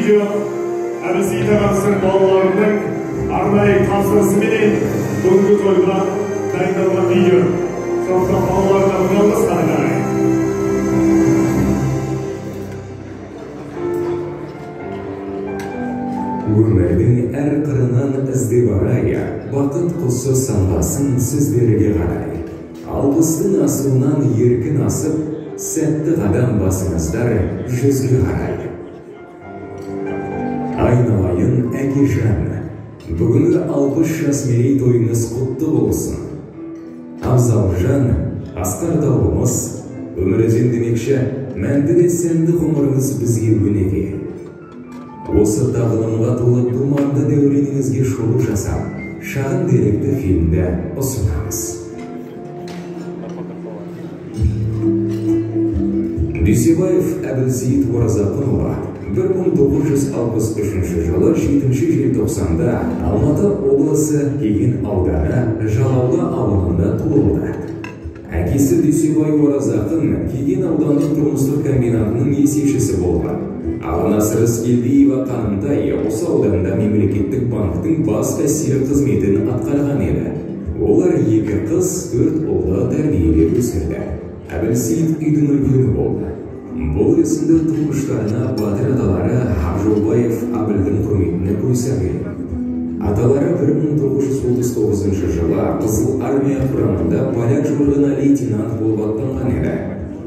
видео Әбілсейіт ағамыздың балаларының арнайы тапсырысымен бүгінгі тойға дайындалған видео. Сондықтан балаларға бұныңыз қарағай. Өмірдің әр қырынан іздеп арая, бақыт құсы самғасын сіздерге қарай. Алпыстың асуынан еркін асып, сәтті қадам басыңыздар жүзге қарай. Айналайын әкежан, бүгінгі 60 жас мерейтойыңыз құтты болсын. Абзалжан, асқар тауымыз, өмірден демекші, мәнді де сәнді ғұмырыңыз бізге өнеге. Осы тағылымға толы думанды дәуреніңізге шолу жасап, шағын деректі фильмді ұсынамыз. Дүйсебаев Әбілсейіт Оразақынұлы 1963 жылы 7 желтоқсанда Алматы облысы Кеген ауданы Жалаулы ауылында туылды. Әкесі Дүйсебай Оразақын Кеген аудандық тұрмыстық комбинатының есепшісі болған. Аланасы Рыскелдиева Қанымтай осы ауданда мемлекеттік банктың бас кассирі қызметін атқарған еді. Олар 2 қыз, 4 ұлды тәрбиелеп өсірді. Әбілсейіт үйдің үлкені болды. Бұл есімді тұңғыштарына батыр аталары Ақжолбаев Абілдің құрметіне қойса керек. Аталары 1939 жылы Қызыл армия құрамында поляк жорығына лейтенант болып аттанған еді.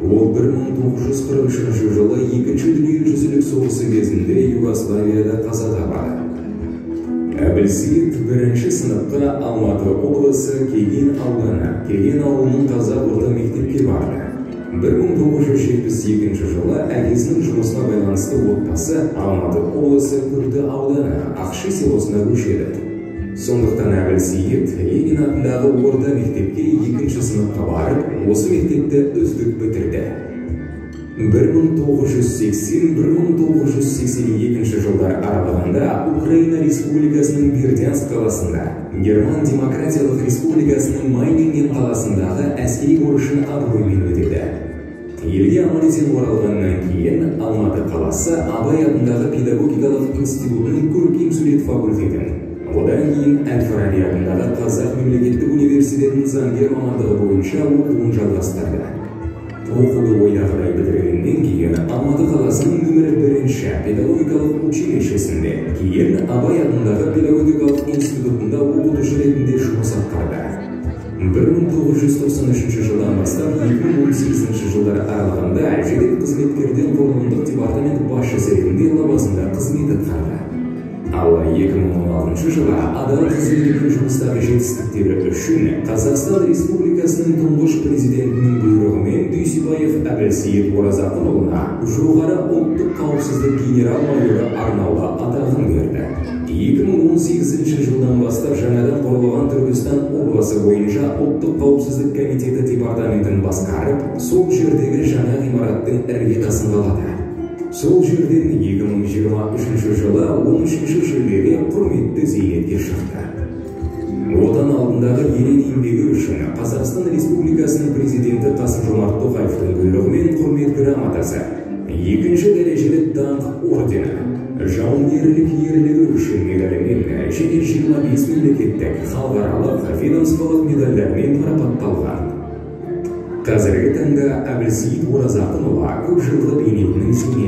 Ол 1943 жылы Екінші дүниежүзілік соғысы кезінде Югославияда қаза табады. Әбілсейіт 1-ші сыныпқа Алматы облысы Кеген ауданы, Кеген ауылының қазақ орта мектепке барды. 1972 жылы әкесінің жұмысына байланысты отбасы Алматы облысы Күрді ауданы Ақши селосына көшеді. Сондықтан Әбілсейіт Ленин атындағы орта мектепке 2-ші сыныпқа барып, осы мектепті үздік бітірді. 1980-1982 жылдар аралығында Украина Республикасының Бердянск қаласында, Герман Демократиялық Республикасының Майнинген қаласындағы әскери борышын абыроймен өтеді. Елге аман-есен оралғаннан кейін Алматы қаласы Абай атындағы педагогикалық институтының көркем сурет факультетін, одан кейін Әл-Фараби атындағы Қазақ мемлекеттік университетінің заңгер мамандығы бойынша оқуын жалғастырды. Оқуды ойдағыдай бітіргеннен кейін Алматы қаласының нөмірі 1-ші педагогикалық училищесінде, кейін Абай атындағы педагогикалық институтында оқытушы ретінде жұмыс атқарды. 1993 жылдан бастап 2018 жылдар аралығында жедел қызметкерден қоғамдық департамент басшысы ретінде лауазымда қызмет атқарды. Ал 2016 жылы адал қызметінің жұмыстағы жетістіктері үшін Қазақстан Республикасының тұңғыш президентінің бұйрығымен Дүйсебаев Әбілсейіт Оразақынұлына жоғары ұлттық қауіпсіздік генерал-майоры арнаулы атағын берді. 2018 жылдан бастап жаңадан құрылған Түркістан облысы бойынша ұлттық қауіпсіздік комитеті департаментін басқарып, сол жердегі жаңа ғимараттың іргетасын қалады. Сол жерден 2023 жылы 13-ші шілдеде құрметті зейнетке шықты. Отан алдындағы ерен еңбегі үшін Қазақстан Республикасының президенті Қасым-Жомарт Тоқаевтың бұйрығымен құрмет грамотасы, 2-ші дәрежелі даңқ ордені, жауынгерлік ерлігі үшін медалімен және 25 мемлекеттік халықаралық ведомстволық медальдармен марапатталған. Қазіргі таңда Әбілсейіт Оразақынұлы көп жылғы бейнетінің зейнеті